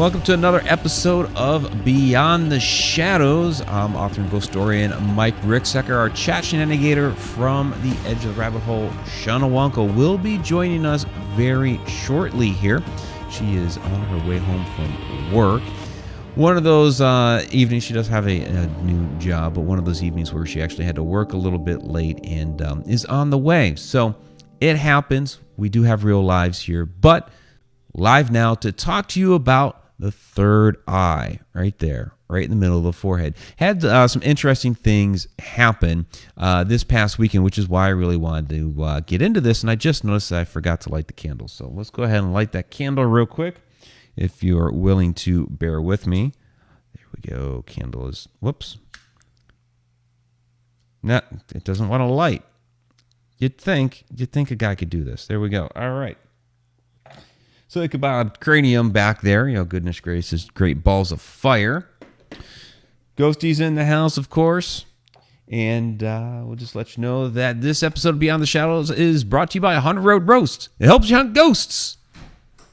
Welcome to another episode of Beyond the Shadows. I'm author and ghost historian Mike Ricksecker. Our chat shenanigator from the Edge of the Rabbit Hole, Shauna Wonko, will be joining us very shortly here. She is on her way home from work. One of those evenings, she does have a new job, but one of those evenings where she actually had to work a little bit late and is on the way. So it happens. We do have real lives here, but live now to talk to you about the third eye right there, right in the middle of the forehead. Had some interesting things happen this past weekend, which is why I really wanted to get into this. And I just noticed that I forgot to light the candle. So let's go ahead and light that candle real quick, if you're willing to bear with me. There we go. Candle is, whoops. No, it doesn't want to light. You'd think a guy could do this. There we go. All right. So Ichabod Cranium back there, goodness gracious, great balls of fire. Ghosties in the house, of course. And we'll just let you know that this episode of Beyond the Shadows is brought to you by Haunted Road Roast. It helps you hunt ghosts.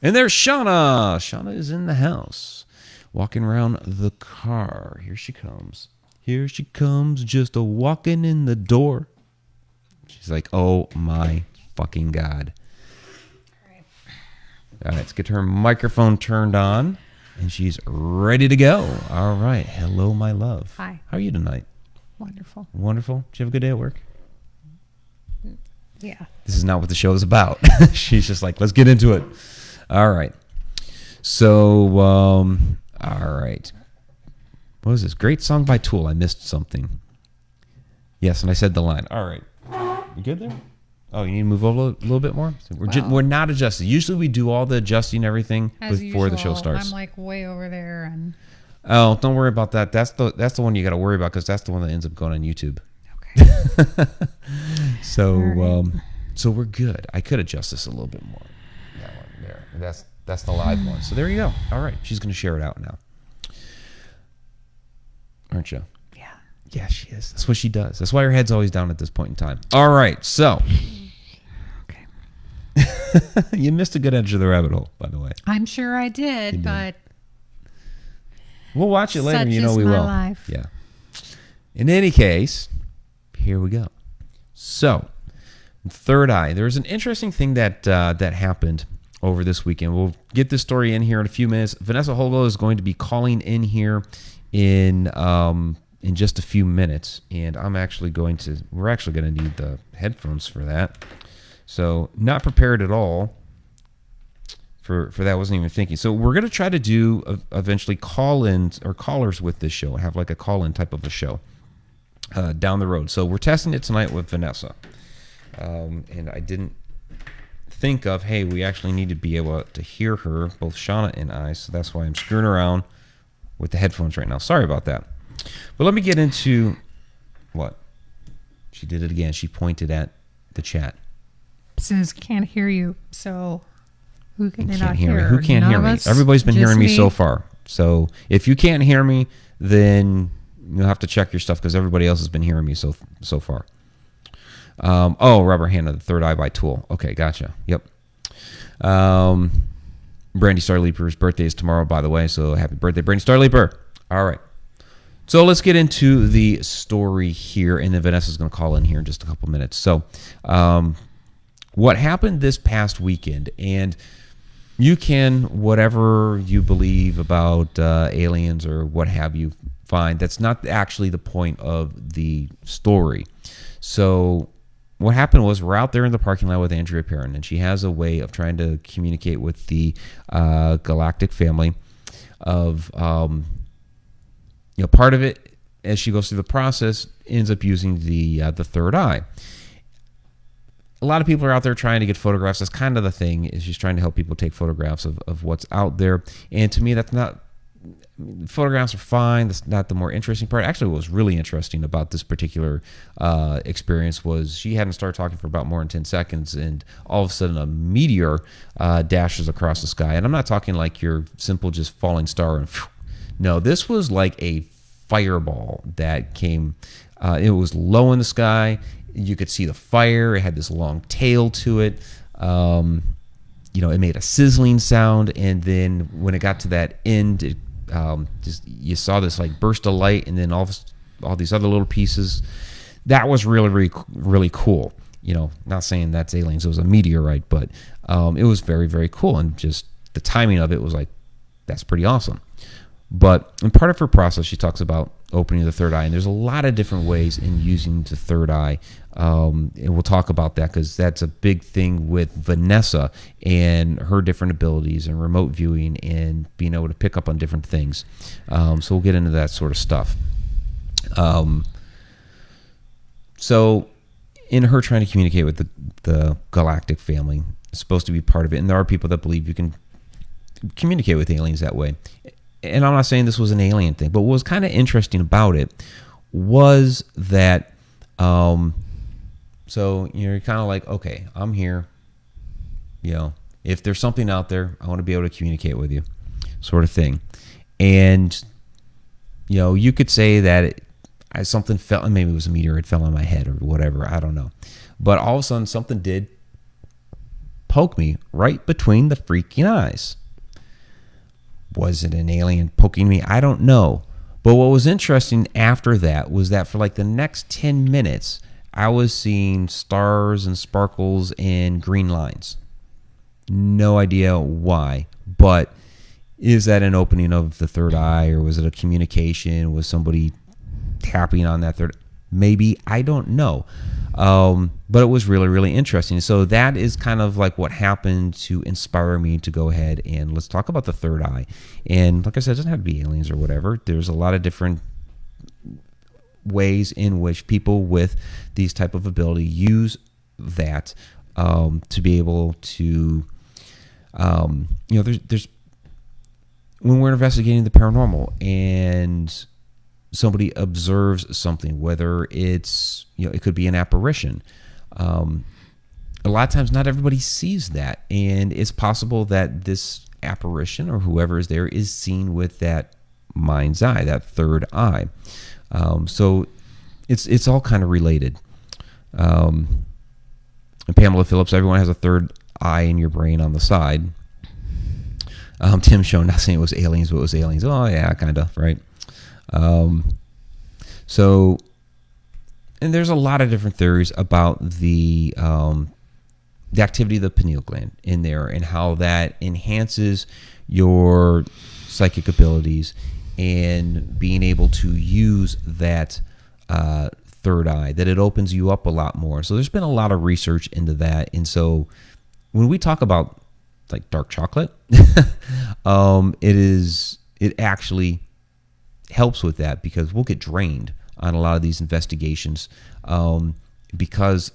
And there's Shauna. Shauna is in the house, walking around the car. Here she comes. Here she comes, just walking in the door. She's like, oh my fucking God. All right, let's get her microphone turned on, and she's ready to go. All right. Hello, my love. Hi. How are you tonight? Wonderful. Wonderful. Did you have a good day at work? Yeah. This is not what the show is about. She's just like, let's get into it. All right. So, all right. What was this? Great song by Tool. I missed something. Yes, and I said the line. All right. You good there? Oh, you need to move over a little bit more? So we're not adjusting. Usually we do all the adjusting and everything before the show starts. I'm like way over there. And oh, don't worry about that. That's the one you got to worry about, because that's the one that ends up going on YouTube. Okay. So right. So we're good. I could adjust this a little bit more. That one there. That's the live one. So there you go. All right. She's going to share it out now. Aren't you? Yeah. Yeah, she is. That's what she does. That's why her head's always down at this point in time. All right. So you missed a good Edge of the Rabbit Hole, by the way. I'm sure I did, but we'll watch it later. Such we is my will. Life. Yeah. In any case, here we go. So, third eye. There was an interesting thing that happened over this weekend. We'll get this story in here in a few minutes. Vanessa Hogle is going to be calling in here in just a few minutes, and we're actually going to need the headphones for that. So not prepared at all for that. Wasn't even thinking. So we're going to try to do eventually call-ins or callers with this show, have like a call-in type of a show down the road. So we're testing it tonight with Vanessa. And I didn't think of, hey, we actually need to be able to hear her, both Shauna and I. So that's why I'm screwing around with the headphones right now. Sorry about that. But let me get into what? She did it again. She pointed at the chat. Says can't hear you. So who can can't not hear hear? me? Who can't None hear of me? us? Everybody's been Just hearing me me? so far. So if you can't hear me, then you'll have to check your stuff, because everybody else has been hearing me so far. Rubber Hand of the Third Eye by Tool. Okay, gotcha. Yep. Brandy Starleaper's birthday is tomorrow, by the way, so happy birthday, Brandy Starleaper. All right. So let's get into the story here, and then Vanessa's going to call in here in just a couple minutes. So what happened this past weekend, and you can, whatever you believe about aliens or what have you, fine. That's not actually the point of the story. So what happened was, we're out there in the parking lot with Andrea Perrin, and she has a way of trying to communicate with the galactic family of... part of it, as she goes through the process, ends up using the third eye. A lot of people are out there trying to get photographs. That's kind of the thing, is she's trying to help people take photographs of what's out there. And to me, that's not... Photographs are fine. That's not the more interesting part. Actually, what was really interesting about this particular experience was she hadn't started talking for about more than 10 seconds, and all of a sudden a meteor dashes across the sky. And I'm not talking like your simple just falling star and... No, this was like a fireball that came. It was low in the sky. You could see the fire. It had this long tail to it. it made a sizzling sound, and then when it got to that end, it just you saw this like burst of light, and then all these other little pieces. That was really, really, really cool. Not saying that's aliens; it was a meteorite, but it was very, very cool, and just the timing of it was like, that's pretty awesome. But in part of her process, she talks about opening the third eye, and there's a lot of different ways in using the third eye, and we'll talk about that because that's a big thing with Vanessa and her different abilities and remote viewing and being able to pick up on different things. So we'll get into that sort of stuff. So in her trying to communicate with the galactic family, it's supposed to be part of it, and there are people that believe you can communicate with aliens that way. And I'm not saying this was an alien thing, but what was kind of interesting about it was that, so you're kind of like, okay, I'm here. If there's something out there, I want to be able to communicate with you, sort of thing. And, you could say that something fell, maybe it was a meteor, it fell on my head or whatever, I don't know. But all of a sudden, something did poke me right between the freaking eyes. Was it an alien poking me? I don't know. But what was interesting after that was that for like the next 10 minutes, I was seeing stars and sparkles and green lines. No idea why, but is that an opening of the third eye, or was it a communication? Was somebody tapping on that third? Maybe, I don't know. But it was really, really interesting. So that is kind of like what happened to inspire me to go ahead and let's talk about the third eye. And like I said, it doesn't have to be aliens or whatever. There's a lot of different ways in which people with these type of ability use that to be able to, there's when we're investigating the paranormal and somebody observes something, whether it's, it could be an apparition. A lot of times not everybody sees that, and it's possible that this apparition or whoever is there is seen with that mind's eye, that third eye. So it's all kind of related. And Pamela Phillips, everyone has a third eye in your brain on the side. Tim Show, not saying it was aliens, but it was aliens. Oh yeah, kind of, right? So, and there's a lot of different theories about the activity of the pineal gland in there and how that enhances your psychic abilities and being able to use that third eye, that it opens you up a lot more. So there's been a lot of research into that. And so when we talk about like dark chocolate, it actually helps with that, because we'll get drained on a lot of these investigations because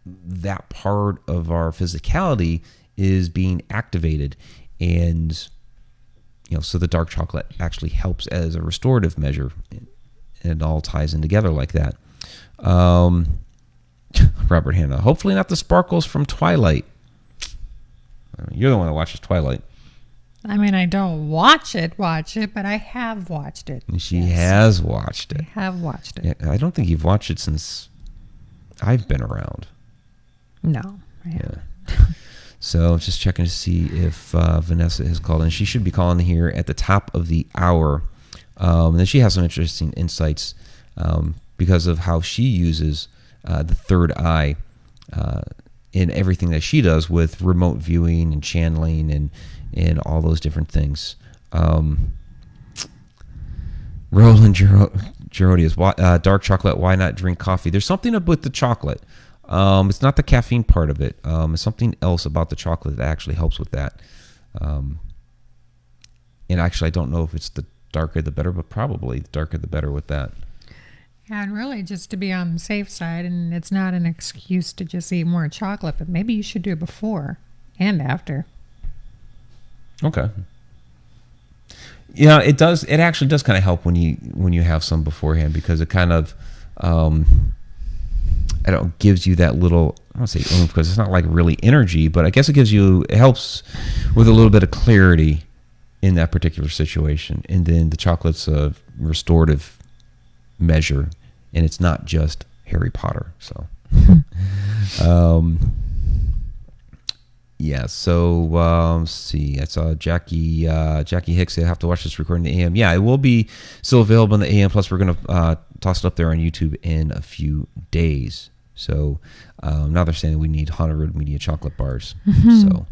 that part of our physicality is being activated. And so the dark chocolate actually helps as a restorative measure, and it all ties in together like that. Robert Hanna, hopefully not the sparkles from Twilight. You're the one that watches Twilight. I mean, I don't watch it, but I have watched it. She has watched it. I have watched it. Yeah, I don't think you've watched it since I've been around. No. I haven't. Yeah. So just checking to see if Vanessa has called in. She should be calling here at the top of the hour. And then she has some interesting insights because of how she uses the third eye in everything that she does with remote viewing and channeling and all those different things. Roland Gerodius, dark chocolate, why not drink coffee? There's something with the chocolate. It's not the caffeine part of it. It's something else about the chocolate that actually helps with that. And actually, I don't know if it's the darker the better, but probably the darker the better with that. Yeah, and really just to be on the safe side, and it's not an excuse to just eat more chocolate, but maybe you should do it before and after. Okay. Yeah, it does. It actually does kind of help when you have some beforehand, because it kind of, gives you that little, I don't say oomph, because it's not like really energy, but I guess it helps with a little bit of clarity in that particular situation. And then the chocolate's a restorative measure, and it's not just Harry Potter. So, Yeah, so let's see. I saw Jackie Hicks say I have to watch this recording in the AM. Yeah, it will be still available in the AM. Plus, we're going to toss it up there on YouTube in a few days. So now they're saying we need Haunted Road Media chocolate bars. So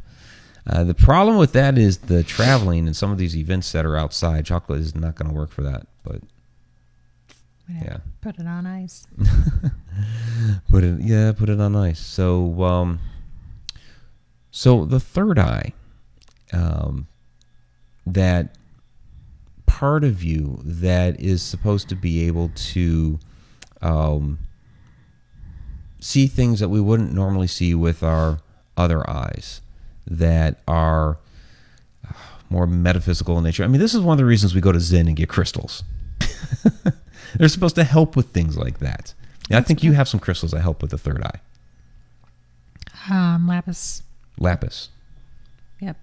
the problem with that is the traveling and some of these events that are outside. Chocolate is not going to work for that. But yeah, put it on ice. put it on ice. So. So the third eye, that part of you that is supposed to be able to see things that we wouldn't normally see with our other eyes, that are more metaphysical in nature. I mean, this is one of the reasons we go to Zen and get crystals. They're supposed to help with things like that. And I think you have some crystals that help with the third eye. Lapis. Yep.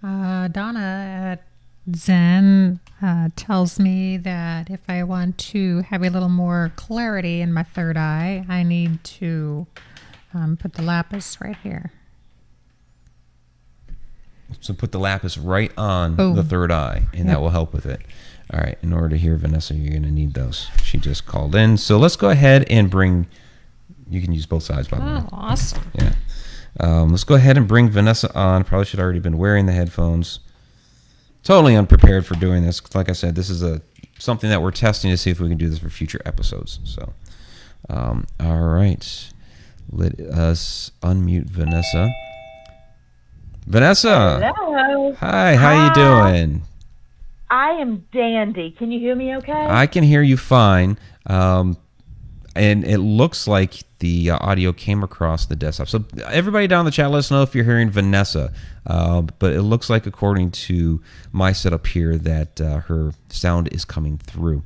Donna at Zen tells me that if I want to have a little more clarity in my third eye, I need to put the lapis right here. So put the lapis right on the third eye, and that will help with it. All right. In order to hear Vanessa, you're going to need those. She just called in. So let's go ahead and bring... You can use both sides, by the way. Oh, awesome. Yeah. Let's go ahead and bring Vanessa on. Probably should have already been wearing the headphones. Totally unprepared for doing this. Like I said, this is something that we're testing to see if we can do this for future episodes. So, all right. Let us unmute Vanessa. Vanessa. Hello. Hi, how you doing? I am dandy. Can you hear me okay? I can hear you fine. And it looks like the audio came across the desktop. So everybody down in the chat, let us know if you're hearing Vanessa. But it looks like, according to my setup here, that her sound is coming through.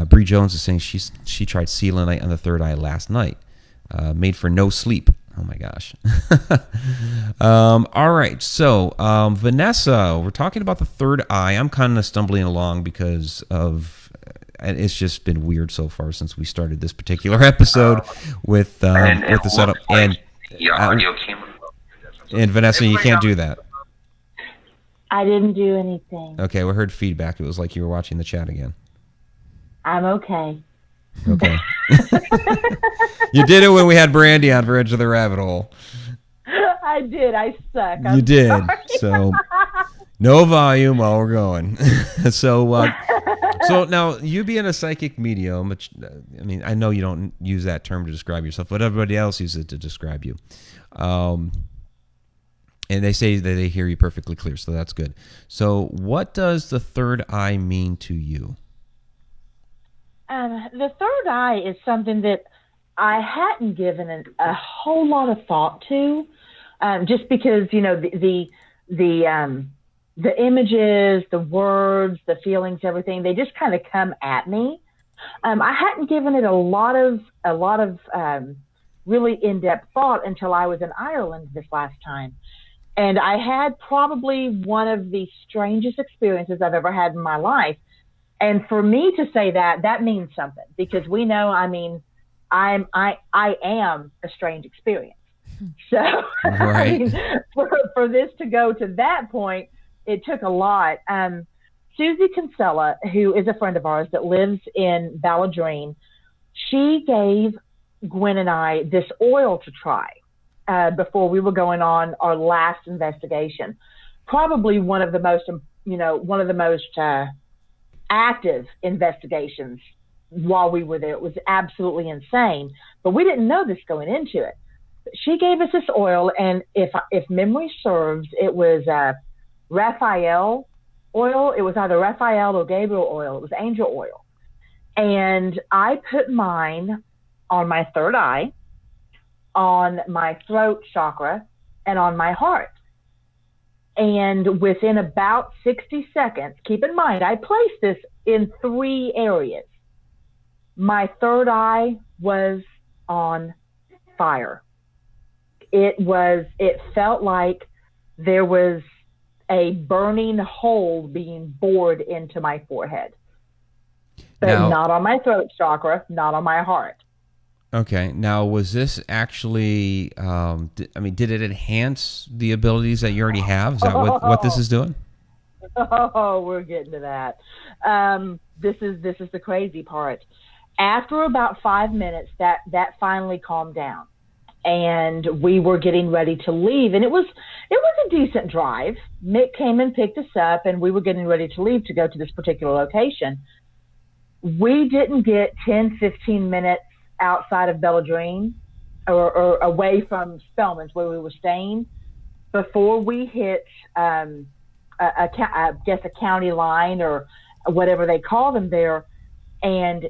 Bree Jones is saying she tried selenite on the third eye last night. Made for no sleep. Oh, my gosh. All right. So, Vanessa, we're talking about the third eye. I'm kind of stumbling along because of... It's just been weird so far since we started this particular episode with the setup. And Vanessa, you can't do that. I didn't do anything. Okay, we heard feedback. It was like you were watching the chat again. I'm okay. Okay. You did it when we had Brandy on for Edge of the Rabbit Hole. I did. I suck. You did. So no volume while we're going. So now, you being a psychic medium, which, I mean, I know you don't use that term to describe yourself, but everybody else uses it to describe you. And they say that they hear you perfectly clear, so that's good. So what does the third eye mean to you? The third eye is something that I hadn't given a whole lot of thought to, just because, you know, the images, the words, the feelings, everything, they just kind of come at me. I hadn't given it a lot of really in-depth thought until I was in Ireland this last time. And I had probably one of the strangest experiences I've ever had in my life. And for me to say that means something, because we know, I mean, I am a strange experience. So right. I mean, for this to go to that point, it took a lot. Susie Kinsella, who is a friend of ours that lives in Balladrine, she gave Gwen and I this oil to try before we were going on our last investigation. Probably one of the most active investigations while we were there. It was absolutely insane, but we didn't know this going into it. She gave us this oil, and if memory serves, it was Raphael oil. It was either Raphael or Gabriel oil. It was angel oil. And I put mine on my third eye, on my throat chakra, and on my heart. And within about 60 seconds, keep in mind, I placed this in 3 areas. My third eye was on fire. It felt like there was a burning hole being bored into my forehead. But not on my throat chakra, not on my heart. Okay. Now, was this actually? Did it enhance the abilities that you already have? Is that what this is doing? Oh, we're getting to that. This is the crazy part. After about 5 minutes, that finally calmed down, and we were getting ready to leave. And it was a decent drive. Mick came and picked us up, and we were getting ready to leave to go to this particular location. We didn't get 10, 15 minutes outside of Belladrine or away from Spellman's where we were staying before we hit, I guess a county line or whatever they call them there. And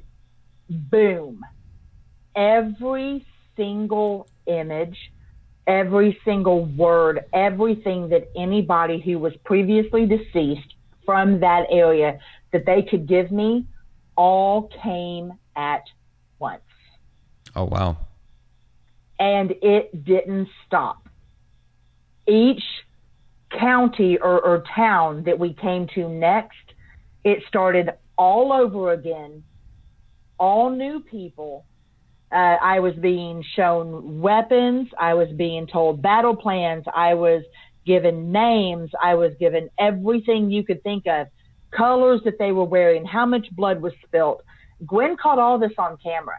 boom, every single image, every single word, everything that anybody who was previously deceased from that area that they could give me all came at once. Oh, wow. And it didn't stop. Each county or town that we came to next, it started all over again, all new people. I was being shown weapons. I was being told battle plans. I was given names. I was given everything you could think of, colors that they were wearing, how much blood was spilt. Gwen caught all this on camera.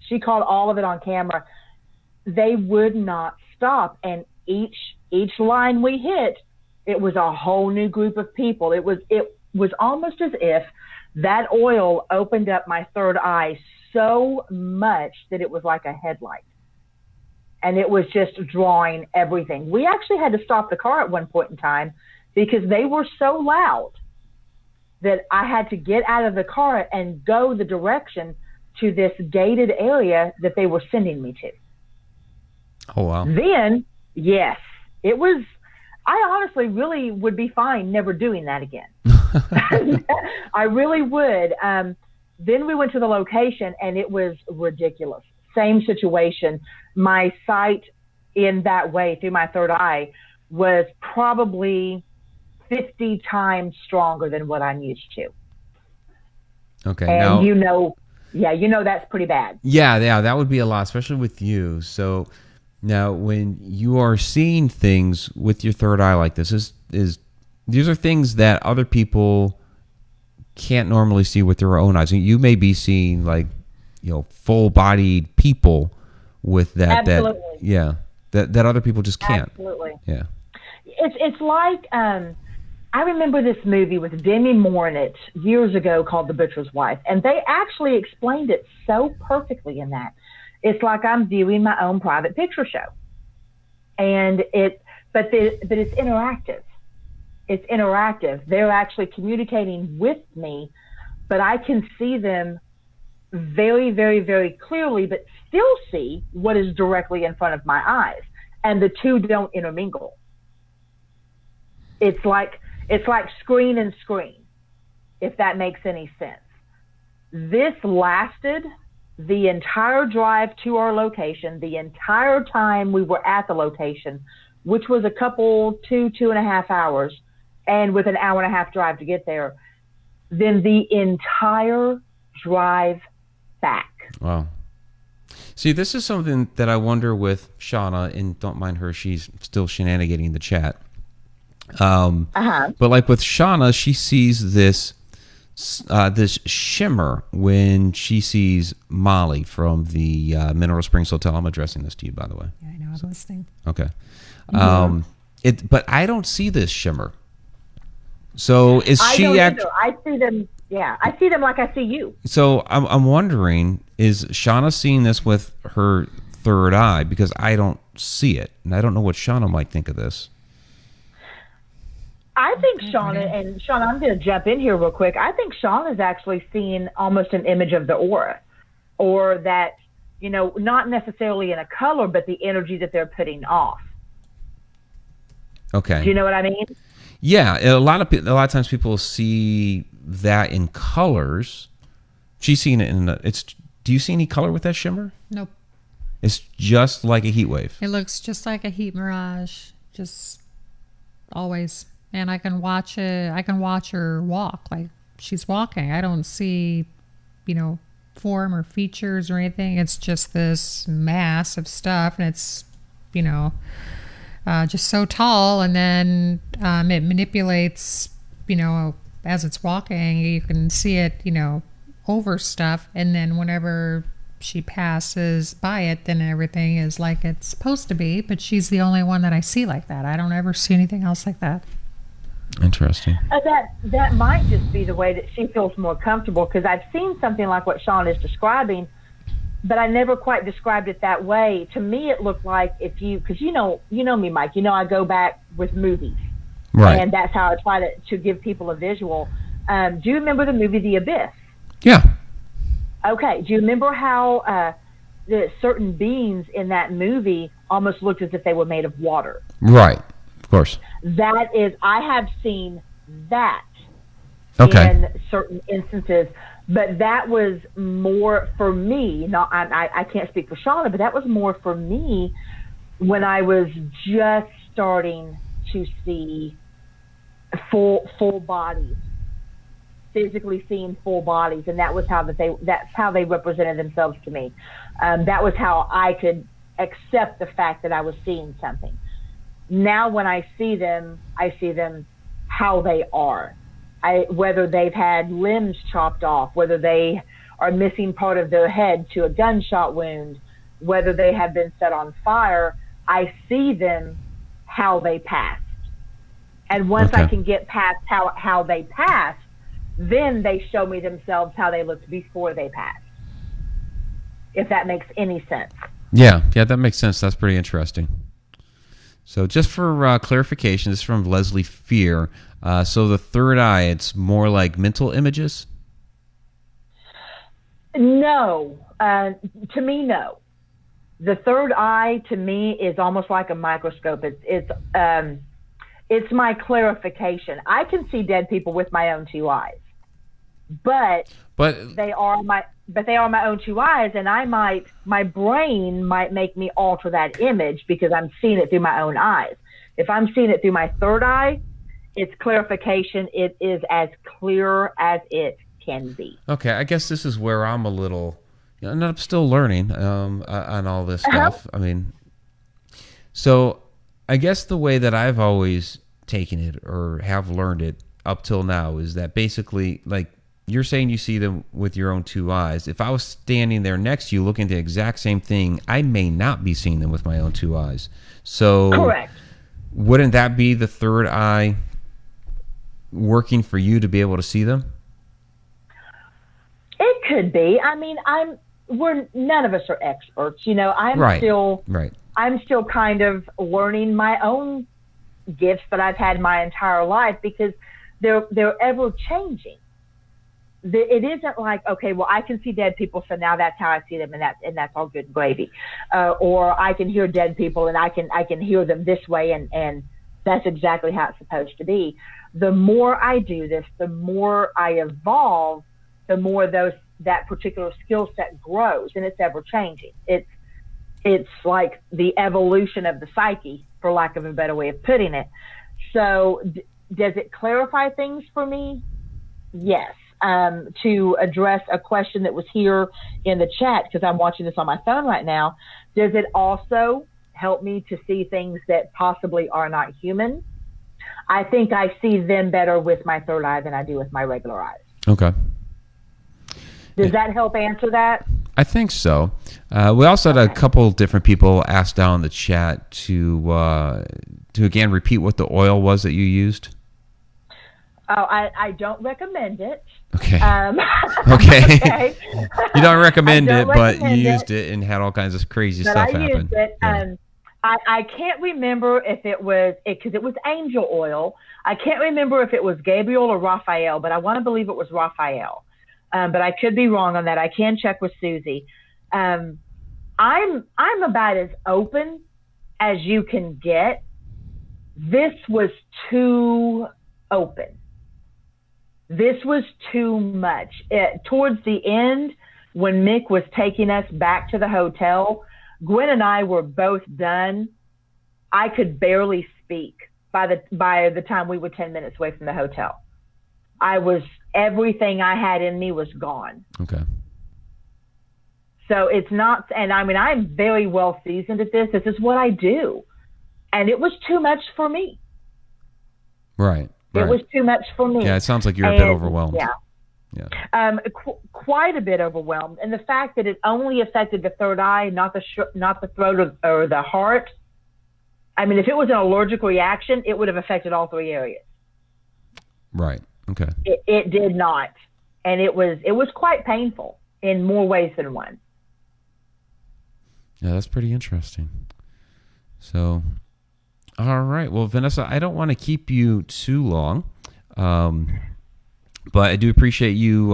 She caught all of it on camera. They would not stop. And each line we hit, it was a whole new group of people. It was almost as if that oil opened up my third eye so much that it was like a headlight. And it was just drawing everything. We actually had to stop the car at one point in time because they were so loud that I had to get out of the car and go the direction to this gated area that they were sending me to. Oh, wow. Then, yes, it was, I honestly really would be fine never doing that again. I really would. Then we went to the location and it was ridiculous. Same situation. My sight in that way through my third eye was probably 50 times stronger than what I'm used to. Okay. And now, that's pretty bad. Yeah, that would be a lot, especially with you. So now when you are seeing things with your third eye like this, is these are things that other people can't normally see with their own eyes. You may be seeing full-bodied people with that. Absolutely. That other people just can't. Absolutely. Yeah. It's like I remember this movie with Demi Moore in it years ago called The Butcher's Wife, and they actually explained it so perfectly in that. It's like I'm viewing my own private picture show, and but it's interactive. It's interactive. They're actually communicating with me, but I can see them very, very, very clearly, but still see what is directly in front of my eyes, and the two don't intermingle. It's like screen and screen, if that makes any sense. This lasted the entire drive to our location, the entire time we were at the location, which was a couple, 2.5 hours, and with an hour and a half drive to get there. Then the entire drive back. Wow. See, this is something that I wonder with Shauna, and don't mind her, she's still shenanigating the chat. But like with Shauna, she sees this shimmer when she sees Molly from the Mineral Springs Hotel. I'm addressing this to you, by the way. Yeah, I know. I'm listening. Okay. But I don't see this shimmer. So is she? I see them. Yeah, I see them like I see you. So I'm wondering, is Shauna seeing this with her third eye? Because I don't see it, and I don't know what Shauna might think of this. I think Shauna, I'm going to jump in here real quick. I think Shauna is actually seeing almost an image of the aura, or that, not necessarily in a color, but the energy that they're putting off. Okay. Do you know what I mean? Yeah, a lot of times people see that in colors. She's seeing it do you see any color with that shimmer? Nope. It's just like a heat wave. It looks just like a heat mirage, just always. And I can watch it. I can watch her walk like she's walking. I don't see, form or features or anything. It's just this mass of stuff, and it's, just so tall, and then it manipulates, as it's walking. You can see it, over stuff, and then whenever she passes by it, then everything is like it's supposed to be, but she's the only one that I see like that. I don't ever see anything else like that. Interesting. That might just be the way that she feels more comfortable, because I've seen something like what Sean is describing, but I never quite described it that way. To me, it looked like because you know me, Mike, I go back with movies. Right. And that's how I try to give people a visual. Do you remember the movie The Abyss? Yeah. Okay. Do you remember how the certain beings in that movie almost looked as if they were made of water? Right. Of course. I have seen that Okay. in certain instances, but that was more for me. I can't speak for Shauna, but that was more for me when I was just starting to see full bodies, physically seeing full bodies, and that's how they represented themselves to me. That was how I could accept the fact that I was seeing something. Now when I see them how they are. Whether they've had limbs chopped off, whether they are missing part of their head to a gunshot wound, whether they have been set on fire, I see them how they passed. And once I can get past how they passed, then they show me themselves how they looked before they passed. If that makes any sense. Yeah, that makes sense. That's pretty interesting. So just for clarification, this is from Leslie Fear. So the third eye, it's more like mental images? No. To me, no. The third eye, to me, is almost like a microscope. It's my clarification. I can see dead people with my own two eyes, but they are my own two eyes, and my brain might make me alter that image because I'm seeing it through my own eyes. If I'm seeing it through my third eye, it's clarification. It is as clear as it can be. Okay, I guess this is where I'm a little, I'm still learning on all this stuff. I mean, so I guess the way that I've always taken it or have learned it up till now is that basically, like you're saying, you see them with your own two eyes. If I was standing there next to you looking at the exact same thing, I may not be seeing them with my own two eyes. So correct. Wouldn't that be the third eye working for you to be able to see them? It could be. I mean, none of us are experts. I'm still kind of learning my own gifts that I've had my entire life, because they're ever changing. It isn't like, okay, well, I can see dead people, so now that's how I see them, and that's all good and gravy. Or I can hear dead people, and I can hear them this way, and that's exactly how it's supposed to be. The more I do this, the more I evolve, the more that particular skill set grows, and it's ever changing. It's like the evolution of the psyche, for lack of a better way of putting it. So does it clarify things for me? Yes. To address a question that was here in the chat, because I'm watching this on my phone right now, does it also help me to see things that possibly are not human? I think I see them better with my third eye than I do with my regular eyes. Okay. Does that help answer that? I think so. We also had a couple different people ask down in the chat to again repeat what the oil was that you used. Oh, I don't recommend it. Okay. Okay. Okay. You don't recommend it, but you used it and had all kinds of crazy stuff happen. Used it. Yeah. I can't remember if it was, because it was angel oil. I can't remember if it was Gabriel or Raphael, but I want to believe it was Raphael. But I could be wrong on that. I can check with Susie. I'm about as open as you can get. This was too open. This was too much. Towards the end, when Mick was taking us back to the hotel, Gwen and I were both done. I could barely speak by the time we were 10 minutes away from the hotel. Everything I had in me was gone. Okay. So it's not, and I mean, I'm very well seasoned at this. This is what I do. And it was too much for me. Right. It was too much for me. Yeah, it sounds like you're a bit overwhelmed. Yeah. Quite a bit overwhelmed. And the fact that it only affected the third eye, not the throat or the heart. I mean, if it was an allergic reaction, it would have affected all three areas. Right. Okay. It did not. And it was quite painful in more ways than one. Yeah, that's pretty interesting. So, all right. Well, Vanessa, I don't want to keep you too long, but I do appreciate you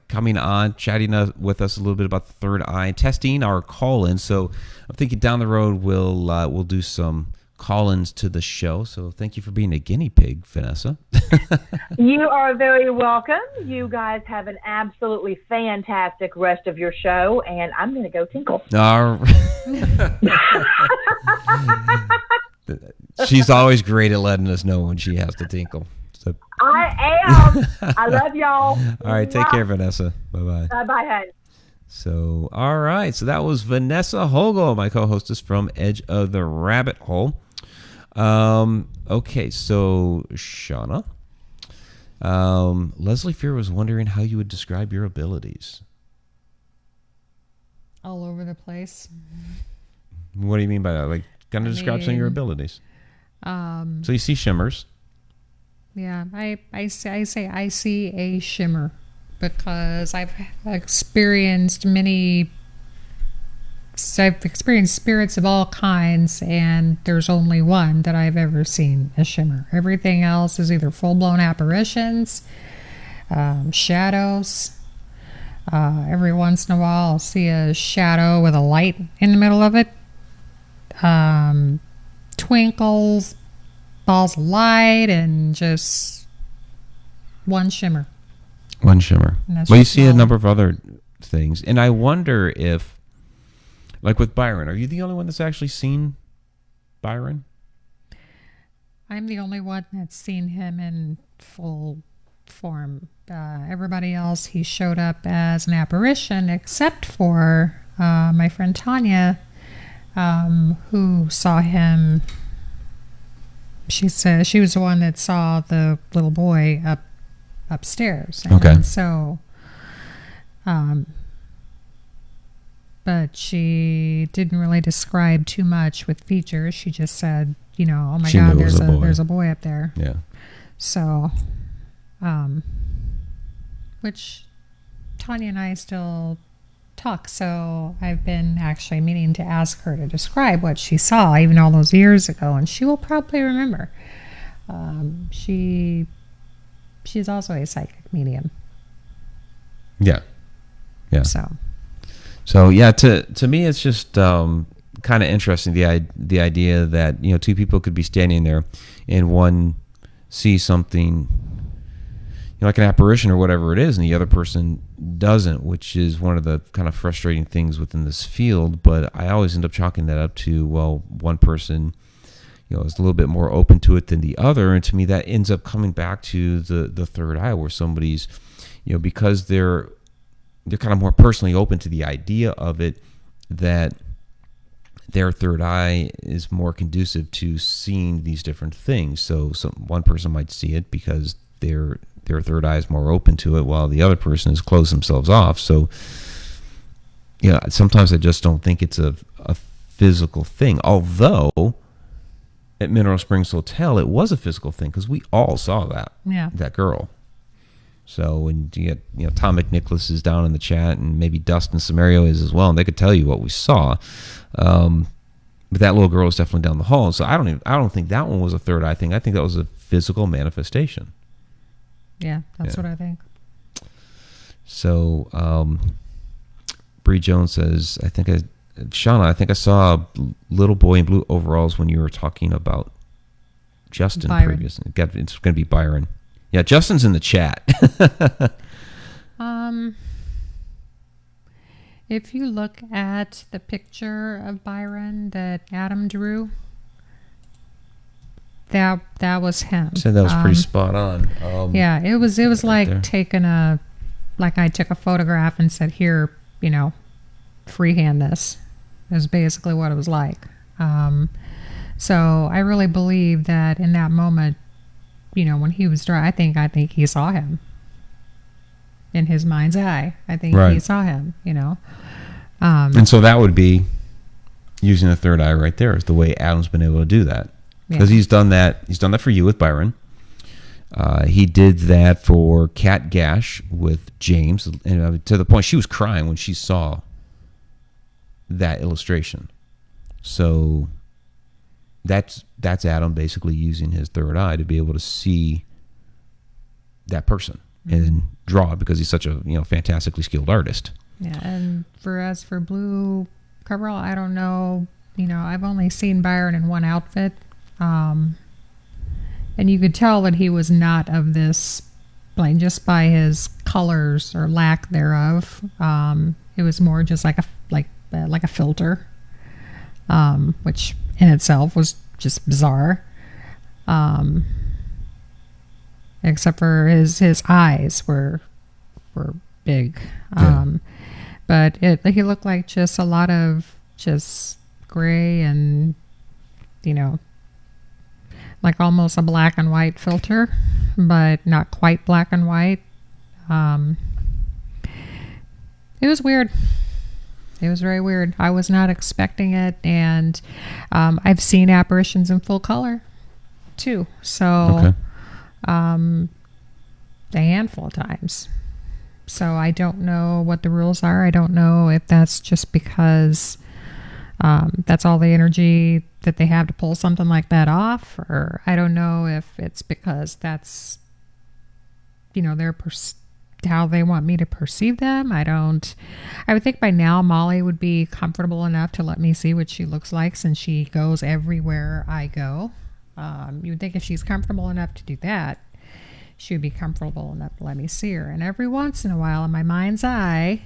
coming on, chatting with us a little bit about the third eye, testing our call-in. So I'm thinking down the road we'll do some call-ins to the show. So thank you for being a guinea pig, Vanessa. You are very welcome. You guys have an absolutely fantastic rest of your show, and I'm going to go tinkle. All right. She's always great at letting us know when she has to tinkle. So. I am. I love y'all. All right. Take care, Vanessa. Bye-bye. Bye-bye, honey. So, all right. So that was Vanessa Hogle, my co-hostess from Edge of the Rabbit Hole. Okay. So, Shauna, Leslie Fear was wondering how you would describe your abilities. All over the place. What do you mean by that? Like, kind of describe some of your abilities. So you see shimmers. Yeah, I say I see a shimmer because I've experienced spirits of all kinds, and there's only one that I've ever seen a shimmer. Everything else is either full-blown apparitions, shadows. Every once in a while I'll see a shadow with a light in the middle of it. Twinkles, balls of light, and just one shimmer. One shimmer. Well, you see a number of other things. And I wonder if, like with Byron, are you the only one that's actually seen Byron? I'm the only one that's seen him in full form. Everybody else, he showed up as an apparition, except for my friend Tanya, who saw him. She said she was the one that saw the little boy upstairs. And okay. So, but she didn't really describe too much with features. She just said, oh my God, there's a boy up there. Yeah. So, which Tanya and I still talk. So I've been actually meaning to ask her to describe what she saw even all those years ago, and she will probably remember. She's also a psychic medium. Yeah. Yeah. So yeah, to me it's just kind of interesting the idea that two people could be standing there and one sees something like an apparition or whatever it is, and the other person doesn't, which is one of the kind of frustrating things within this field. But I always end up chalking that up to, well, one person, is a little bit more open to it than the other, and to me that ends up coming back to the third eye, where somebody's, because they're kind of more personally open to the idea of it, that their third eye is more conducive to seeing these different things. So one person might see it because their third eye is more open to it, while the other person has closed themselves off. So, sometimes I just don't think it's a physical thing. Although, at Mineral Springs Hotel, it was a physical thing because we all saw that girl. So, and you get, Tom McNicholas is down in the chat, and maybe Dustin Samario is as well, and they could tell you what we saw. But that little girl was definitely down the hall. So I don't think that one was a third eye thing. I think that was a physical manifestation. Yeah, that's what I think. So, Bree Jones says, Shauna, I think I saw a little boy in blue overalls when you were talking about Justin previously. It's going to be Byron. Yeah, Justin's in the chat. If you look at the picture of Byron that Adam drew, that was him. So that was pretty spot on. Yeah, it was right like there. I took a photograph and said, here, freehand this. Is basically what it was like. So I really believe that in that moment, when he was dry, I think he saw him in his mind's eye. I think he saw him. And so that would be using the third eye right there is the way Adam's been able to do that, because he's done that. He's done that for you with Byron. He did that for Kat Gash with James, and to the point she was crying when she saw that illustration. So that's Adam basically using his third eye to be able to see that person and draw it, because he's such a fantastically skilled artist. Yeah, and for Blue Coverall, I don't know. I've only seen Byron in one outfit, and you could tell that he was not of this plane just by his colors or lack thereof. It was more just like a filter, which in itself was just bizarre. Except for his eyes were big. But he looked like just a lot of just gray and, like almost a black and white filter, but not quite black and white. It was weird. It was very weird. I was not expecting it. And I've seen apparitions in full color too. So a handful of times. So I don't know what the rules are. I don't know if that's just because that's all the energy that they have to pull something like that off, or I don't know if it's because that's, their how they want me to perceive them. I would think by now Molly would be comfortable enough to let me see what she looks like, since she goes everywhere I go. You would think if she's comfortable enough to do that, she would be comfortable enough to let me see her. And every once in a while, in my mind's eye,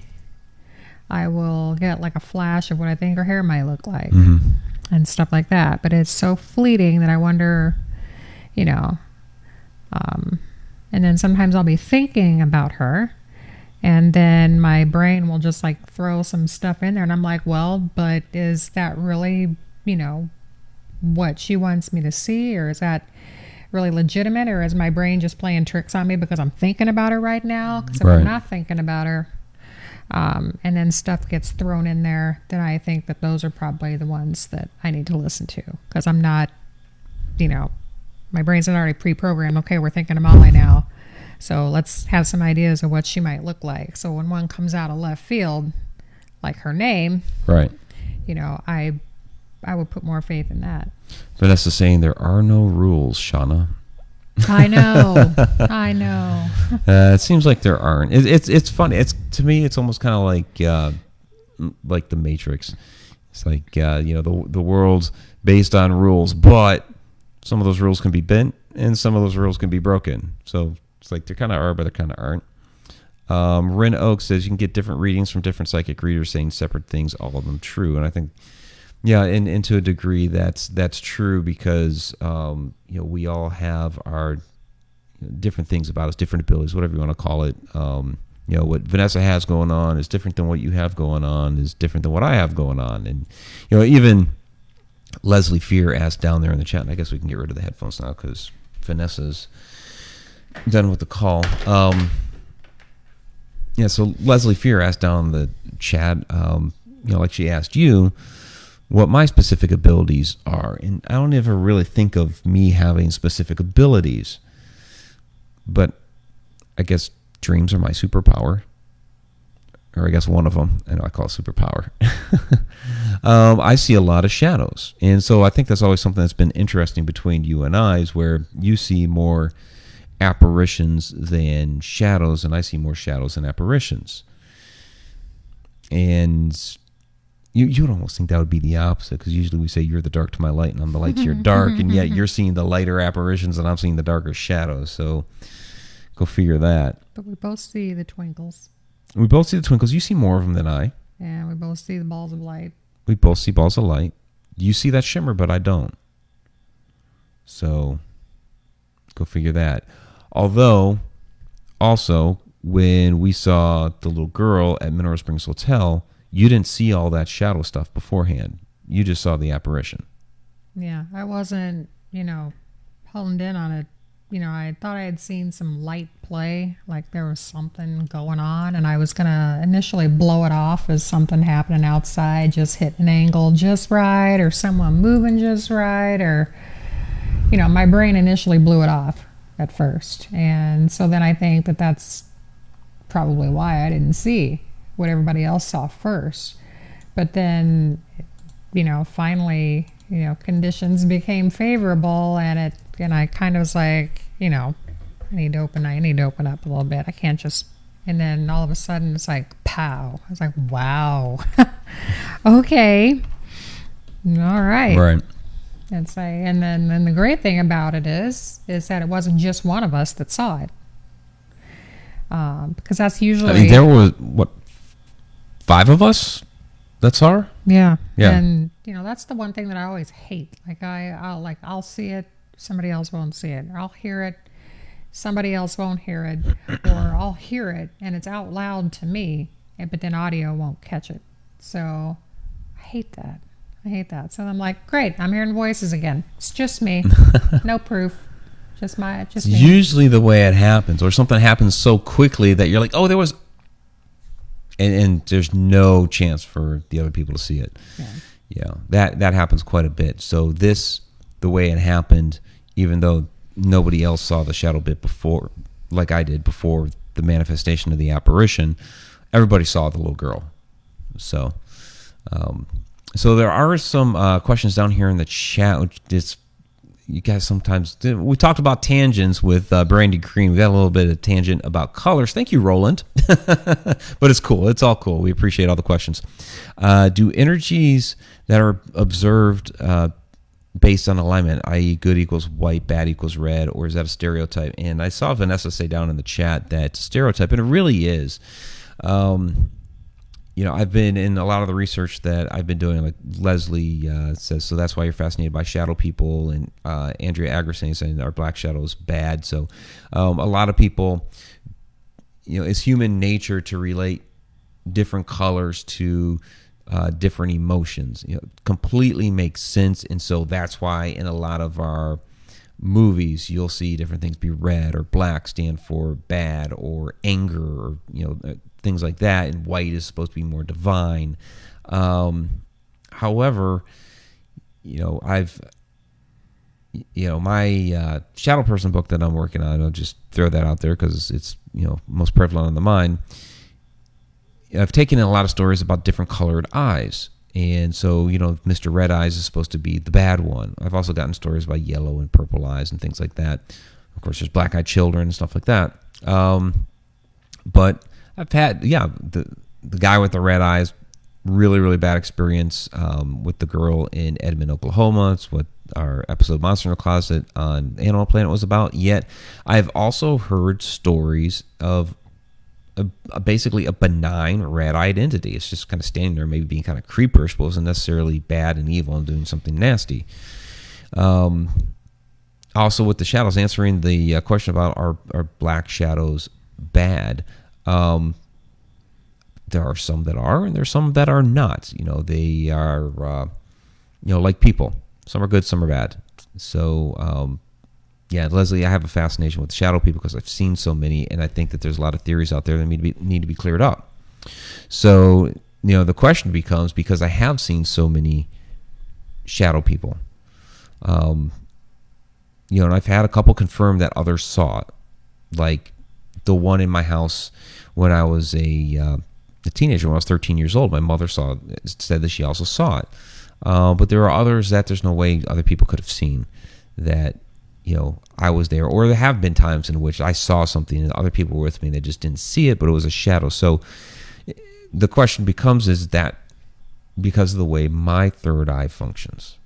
I will get like a flash of what I think her hair might look like and stuff like that. But it's so fleeting that I wonder, and then sometimes I'll be thinking about her, and then my brain will just like throw some stuff in there, and I'm like, well, but is that really, what she wants me to see, or is that really legitimate, or is my brain just playing tricks on me because I'm thinking about her right now? Because if I'm not thinking about her, and then stuff gets thrown in there, then I think that those are probably the ones that I need to listen to, because I'm not, my brain's not already pre-programmed. Okay, we're thinking of Molly now, so let's have some ideas of what she might look like. So when one comes out of left field, like her name, right? I would put more faith in that. Vanessa saying there are no rules, Shauna. I know. I know. It seems like there aren't. It's funny. To me, it's almost kind of like the Matrix. It's like the world's based on rules, but some of those rules can be bent and some of those rules can be broken. So it's like there kind of are, but there kind of aren't. Rin Oak says you can get different readings from different psychic readers saying separate things, all of them true. And I think, and to a degree that's true, because we all have our different things about us, different abilities, whatever you want to call it. What Vanessa has going on is different than what you have going on, is different than what I have going on. And even Leslie Fear asked down there in the chat, and I guess we can get rid of the headphones now because Vanessa's done with the call. So Leslie Fear asked down in the chat, like she asked you, what my specific abilities are. And I don't ever really think of me having specific abilities, but I guess dreams are my superpower, or I guess one of them. I know I call it superpower. I see a lot of shadows. And so I think that's always something that's been interesting between you and I, is where you see more apparitions than shadows, and I see more shadows than apparitions. And you would almost think that would be the opposite, because usually we say you're the dark to my light and I'm the light to your dark, and yet you're seeing the lighter apparitions and I'm seeing the darker shadows. So go figure that. But we both see the twinkles. We both see the twinkles. You see more of them than I. Yeah, we both see the balls of light. We both see balls of light. You see that shimmer, but I don't. So go figure that. Although, also, when we saw the little girl at Mineral Springs Hotel, you didn't see all that shadow stuff beforehand. You just saw the apparition. Yeah, I wasn't, honed in on it. I thought I had seen some light play, like there was something going on, and I was going to initially blow it off as something happening outside, just hit an angle just right, or someone moving just right, or, my brain initially blew it off at first. And so then I think that that's probably why I didn't see what everybody else saw first. But then, finally, conditions became favorable, and I kind of was like, I need to open up a little bit. I can't just, and then all of a sudden it's like, pow. I was like, wow. Okay. All right. Right. And then the great thing about it is that it wasn't just one of us that saw it. Because that's usually, there was, 5 of us that saw her? Yeah. Yeah. And that's the one thing that I always hate. Like I'll see it, somebody else won't see it. Or I'll hear it, somebody else won't hear it. Or I'll hear it and it's out loud to me, but then audio won't catch it. So I hate that. So I'm like, great, I'm hearing voices again. It's just me. No proof. Just me. Usually the way it happens, or something happens so quickly that you're like, oh, there was, and there's no chance for the other people to see it. Yeah, that happens quite a bit. So the way it happened, even though nobody else saw the shadow bit before, like I did before the manifestation of the apparition, everybody saw the little girl. So, so there are some questions down here in the chat, which is, you guys sometimes, we talked about tangents with Brandy Cream. We got a little bit of tangent about colors. Thank you, Roland. But it's cool. It's all cool. We appreciate all the questions. Do energies that are observed based on alignment, i.e. good equals white, bad equals red, or is that a stereotype? And I saw Vanessa say down in the chat that stereotype, and it really is. I've been in a lot of the research that I've been doing, like Leslie says, so that's why you're fascinated by shadow people, and Andrea Agresen saying our black shadow is bad. So a lot of people, it's human nature to relate different colors to different emotions. Completely makes sense, and so that's why in a lot of our movies you'll see different things be red or black stand for bad or anger, or things like that, and white is supposed to be more divine. However, I've my shadow person book that I'm working on, I'll just throw that out there because it's most prevalent on the mind. I've taken in a lot of stories about different colored eyes. And so, Mr. Red Eyes is supposed to be the bad one. I've also gotten stories about yellow and purple eyes and things like that. Of course, there's black-eyed children and stuff like that. But I've had, the guy with the red eyes, really, really bad experience with the girl in Edmond, Oklahoma. It's what our episode Monster in the Closet on Animal Planet was about. Yet, I've also heard stories of basically a benign red-eyed entity. It's just kind of standing there, maybe being kind of creeperish, but wasn't necessarily bad and evil and doing something nasty. Also, with the shadows, answering the question about are black shadows bad? There are some that are, and there's some that are not. They are, like people. Some are good, some are bad. So, Leslie, I have a fascination with shadow people because I've seen so many, and I think that there's a lot of theories out there that need to be cleared up. So, the question becomes, because I have seen so many shadow people, and I've had a couple confirm that others saw it, like the one in my house when I was a teenager, when I was 13 years old. My mother said that she also saw it, but there are others that there's no way other people could have seen that. I was there, or there have been times in which I saw something and other people were with me and they just didn't see it, but it was a shadow. So the question becomes, is that because of the way my third eye functions,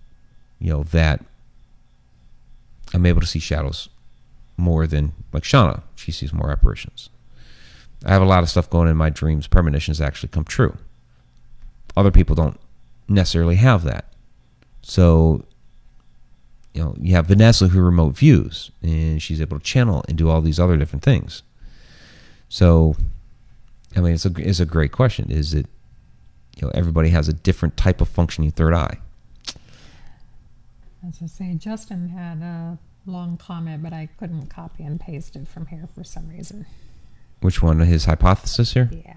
that I'm able to see shadows more than, like Shauna, she sees more apparitions. I have a lot of stuff going in my dreams. Premonitions actually come true. Other people don't necessarily have that. So, you have Vanessa who remote views, and she's able to channel and do all these other different things. So, it's a great question. Is it, everybody has a different type of functioning third eye. As I say, Justin had a long comment, but I couldn't copy and paste it from here for some reason. Which one? His hypothesis here? Yeah.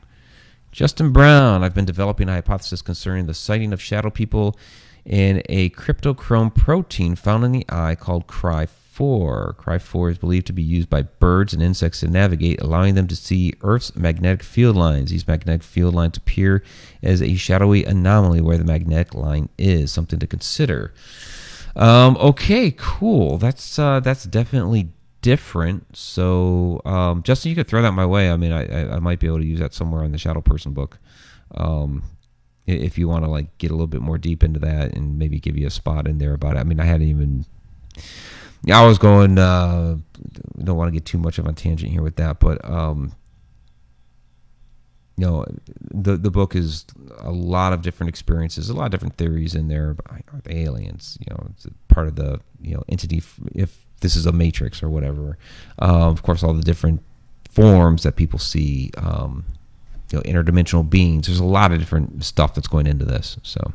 Justin Brown, I've been developing a hypothesis concerning the sighting of shadow people in a cryptochrome protein found in the eye called Cry4. Cry4 is believed to be used by birds and insects to navigate, allowing them to see Earth's magnetic field lines. These magnetic field lines appear as a shadowy anomaly where the magnetic line is. Something to consider. Okay, cool. That's definitely different. So, Justin, you could throw that my way. I mean, I might be able to use that somewhere in the Shadow Person book. If you want to like get a little bit more deep into that and maybe give you a spot in there about it. I mean, I hadn't even. I was going. Don't want to get too much of a tangent here with that, but the book is a lot of different experiences, a lot of different theories in there. Are they aliens? It's a part of the entity. If this is a matrix or whatever, of course, all the different forms that people see. Interdimensional beings. There's a lot of different stuff that's going into this. So,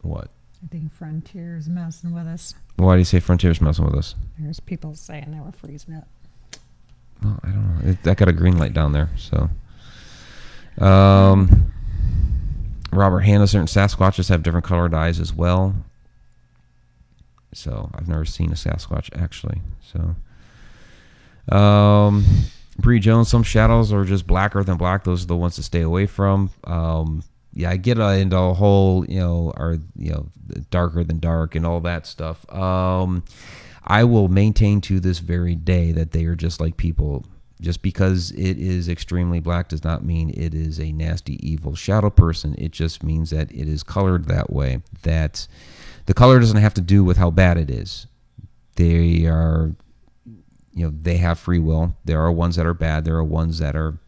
what? I think Frontier's messing with us. Why do you say Frontier's messing with us? There's people saying they were freezing up. Well, I don't know. That got a green light down there. So, Robert Hanna, certain Sasquatches have different colored eyes as well. So, I've never seen a Sasquatch actually. So, Bree Jones, some shadows are just blacker than black. Those are the ones to stay away from. I get into a whole, are darker than dark and all that stuff. I will maintain to this very day that they are just like people. Just because it is extremely black does not mean it is a nasty, evil shadow person. It just means that it is colored that way. That the color doesn't have to do with how bad it is. They are, they have free will. There are ones that are bad. There are ones that are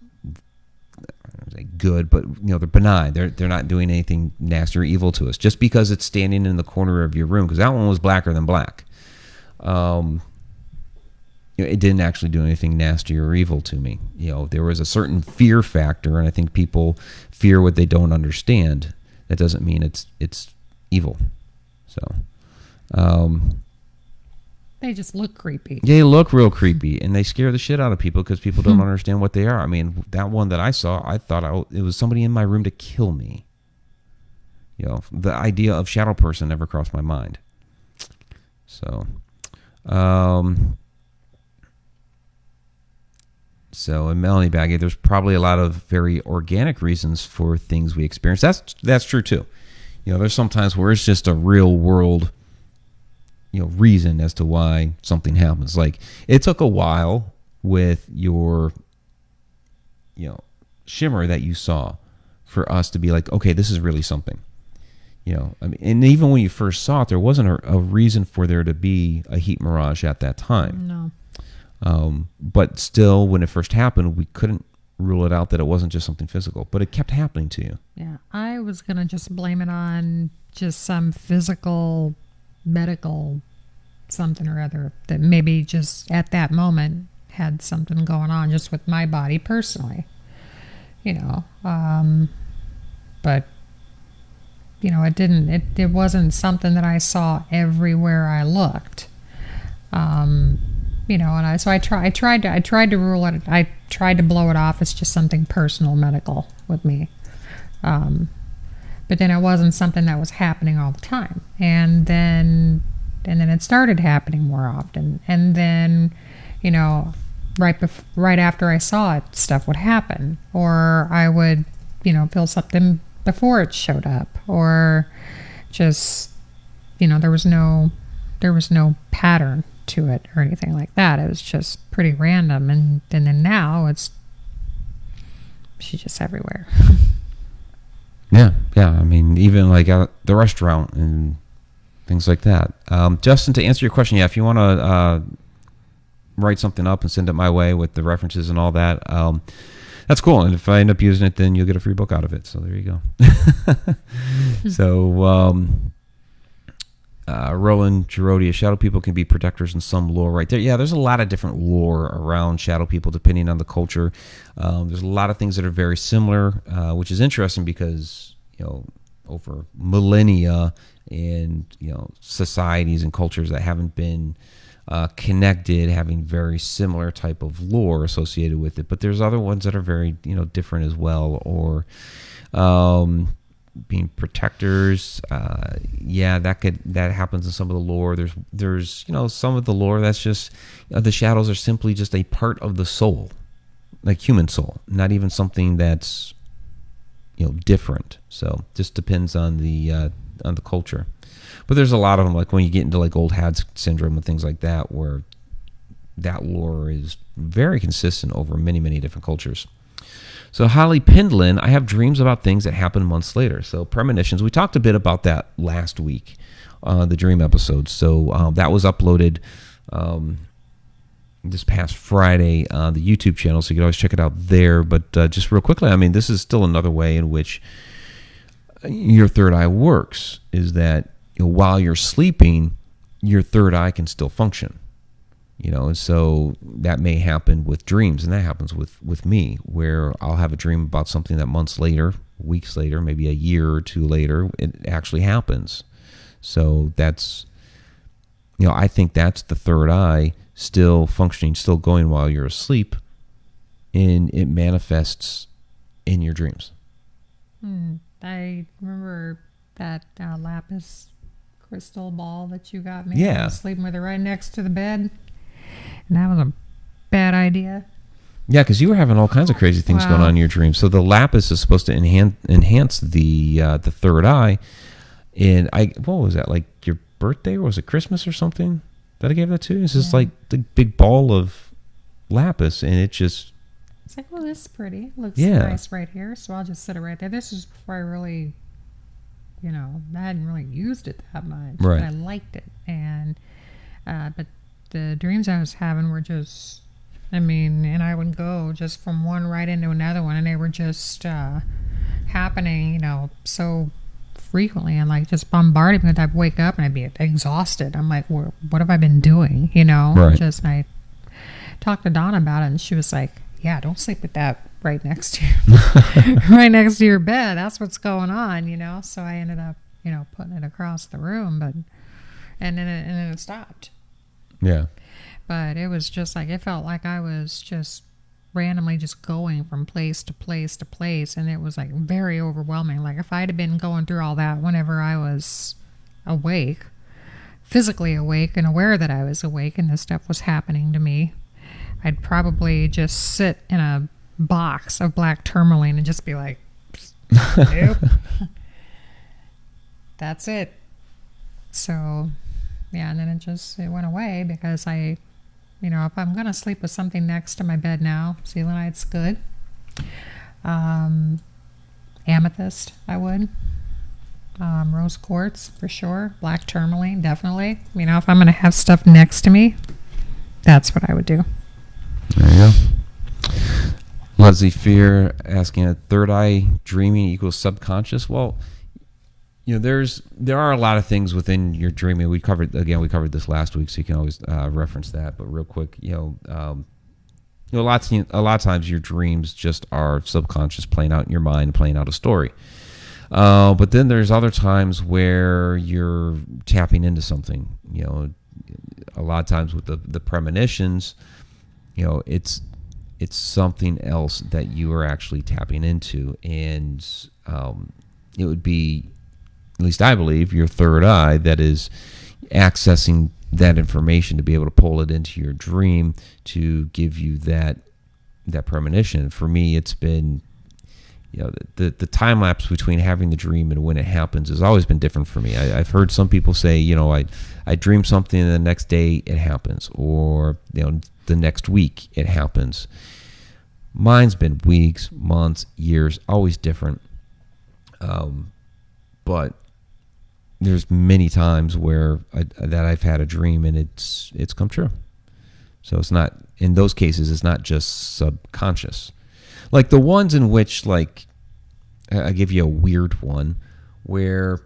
good, but they're benign. They're not doing anything nasty or evil to us. Just because it's standing in the corner of your room, because that one was blacker than black. It didn't actually do anything nasty or evil to me. There was a certain fear factor, and I think people fear what they don't understand. That doesn't mean it's evil. So, they just look creepy. They look real creepy, and they scare the shit out of people because people don't understand what they are. I mean, that one that I saw, I thought it was somebody in my room to kill me. The idea of shadow person never crossed my mind. So, in Melanie Baggy, there's probably a lot of very organic reasons for things we experience. That's true too. There's sometimes where it's just a real world, reason as to why something happens. Like it took a while with your, shimmer that you saw for us to be like, okay, this is really something. I mean, and even when you first saw it, there wasn't a reason for there to be a heat mirage at that time. No. But still, when it first happened, we couldn't rule it out that it wasn't just something physical, but it kept happening to you. Yeah, I was going to just blame it on just some physical, medical something or other that maybe just at that moment had something going on just with my body personally. But it wasn't something that I saw everywhere I looked. And I tried to rule it. I tried to blow it off as just something personal, medical with me. But then it wasn't something that was happening all the time. And then it started happening more often. And then, right after I saw it, stuff would happen, or I would, feel something before it showed up, or just, there was no pattern to it or anything like that. It was just pretty random. And then now she's just everywhere. Yeah. I mean, even like at the restaurant and things like that. Justin, to answer your question, if you want to write something up and send it my way with the references and all that, that's cool. And if I end up using it, then you'll get a free book out of it. So there you go. So Roland Girodia, shadow people can be protectors in some lore right there. Yeah, there's a lot of different lore around shadow people depending on the culture. There's a lot of things that are very similar, which is interesting because, over millennia and, societies and cultures that haven't been connected, having very similar type of lore associated with it. But there's other ones that are very, different as well, or being protectors. That happens in some of the lore. There's some of the lore that's just the shadows are simply just a part of the soul, like human soul, not even something that's different. So just depends on the culture. But there's a lot of them, like when you get into like old hat syndrome and things like that, where that lore is very consistent over many, many different cultures. So Holly Pindlin, I have dreams about things that happen months later. So premonitions, we talked a bit about that last week, the dream episode. So that was uploaded this past Friday on the YouTube channel, so you can always check it out there. But just real quickly, this is still another way in which your third eye works, is that while you're sleeping, your third eye can still function. And so that may happen with dreams, and that happens with me, where I'll have a dream about something that months later, weeks later, maybe a year or two later, it actually happens. So that's, I think that's the third eye still functioning, still going while you're asleep, and it manifests in your dreams. I remember that lapis crystal ball that you got me. Yeah. I was sleeping with it right next to the bed. And that was a bad idea. Yeah, because you were having all kinds of crazy things going on in your dreams. So the lapis is supposed to enhance the third eye. And what was that, like your birthday, or was it Christmas or something that I gave that to you? It's just like the big ball of lapis, and it just... It's like, well, this is pretty. Looks nice right here, so I'll just sit it right there. This is before I really, I hadn't really used it that much. Right. But I liked it. And, but the dreams I was having were just, and I would go just from one right into another one, and they were just happening, so frequently, and like just bombarding me. I'd wake up and I'd be exhausted. I'm like, what have I been doing? Right. And I talked to Donna about it, and she was like, yeah, don't sleep with that right next to you, right next to your bed. That's what's going on, So I ended up, putting it across the room, and then it stopped. Yeah. But it was just like, it felt like I was just randomly just going from place to place to place, and it was like very overwhelming. Like if I'd have been going through all that whenever I was awake, physically awake and aware that I was awake and this stuff was happening to me, I'd probably just sit in a box of black tourmaline and just be like, nope. That's it. So, yeah, and then it went away because I, if I'm going to sleep with something next to my bed now, selenite's good. Amethyst, I would. Rose quartz, for sure. Black tourmaline, definitely. If I'm going to have stuff next to me, that's what I would do. There you go. Leslie Fear asking, a third eye dreaming equals subconscious? Well, there are a lot of things within your dreaming. We covered this last week, so you can always reference that. But real quick, a lot of times your dreams just are subconscious, playing out in your mind, playing out a story. But then there's other times where you're tapping into something. A lot of times with the premonitions, it's something else that you are actually tapping into, and it would be, at least I believe, your third eye that is accessing that information to be able to pull it into your dream to give you that premonition. For me, it's been, the time lapse between having the dream and when it happens has always been different for me. I've heard some people say, I dream something and the next day it happens, or the next week it happens. Mine's been weeks, months, years, always different. But there's many times where I've had a dream and it's come true. So it's not, in those cases, it's not just subconscious. Like the ones in which, like, I give you a weird one where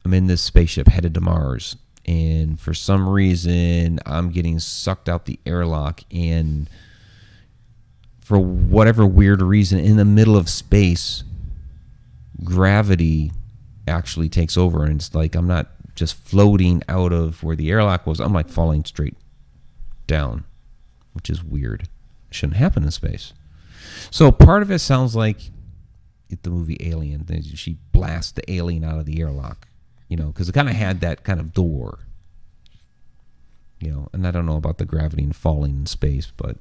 I'm in this spaceship headed to Mars, and for some reason I'm getting sucked out the airlock, and for whatever weird reason, in the middle of space, gravity actually takes over, and it's like I'm not just floating out of where the airlock was, I'm like falling straight down, which is weird. It shouldn't happen in space. So part of it sounds like the movie Alien. She blasts the alien out of the airlock, because it kind of had that kind of door, and I don't know about the gravity and falling in space, but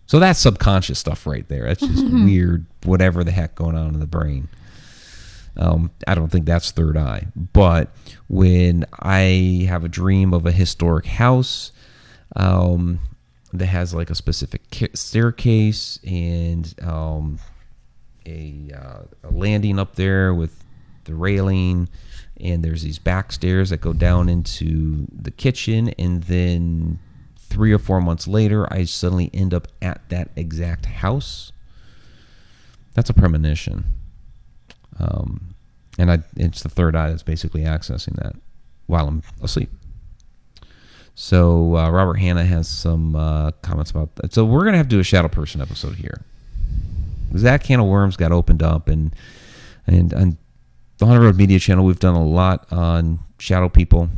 so that's subconscious stuff right there. That's just weird, whatever the heck going on in the brain. I don't think that's third eye. But when I have a dream of a historic house that has like a specific staircase and a landing up there with the railing, and there's these back stairs that go down into the kitchen, and then 3 or 4 months later, I suddenly end up at that exact house. That's a premonition. And it's the third eye that's basically accessing that while I'm asleep. So Robert Hanna has some comments about that. So we're going to have to do a Shadow Person episode here. Because that can of worms got opened up. And on the Haunted Road Media channel, we've done a lot on shadow people.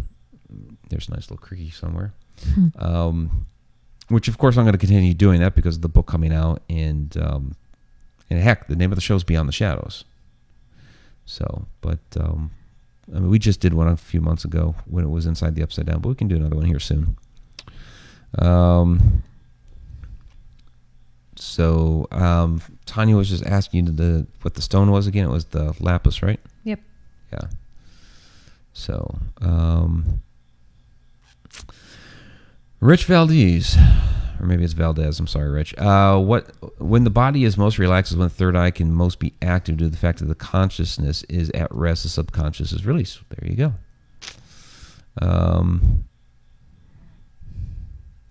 There's a nice little creaky somewhere. Which, of course, I'm going to continue doing that because of the book coming out. And heck, the name of the show is Beyond the Shadows. So, but we just did one a few months ago when it was Inside the Upside Down, but we can do another one here soon. Tanya was just asking you what the stone was again. It was the lapis, right? Yep. Yeah. So, Rich Valdez, or maybe it's Valdez. I'm sorry, Rich. When the body is most relaxed is when the third eye can most be active due to the fact that the consciousness is at rest. The subconscious is released. There you go.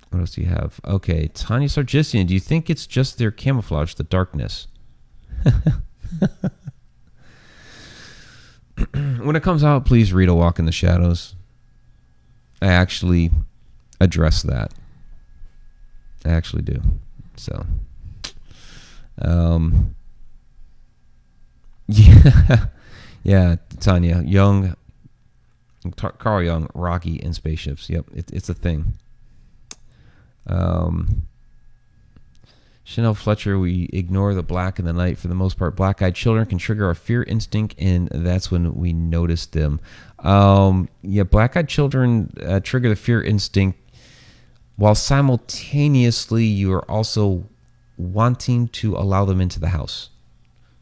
What else do you have? Okay, Tanya Sargissian. Do you think it's just their camouflage, the darkness? When it comes out, please read A Walk in the Shadows. I actually address that. I actually do. So, yeah, Tanya, Carl Jung, Rocky, and spaceships. Yep, it's a thing. Chanel Fletcher, we ignore the black in the night. For the most part, black-eyed children can trigger our fear instinct, and that's when we notice them. Black-eyed children trigger the fear instinct while simultaneously you are also wanting to allow them into the house.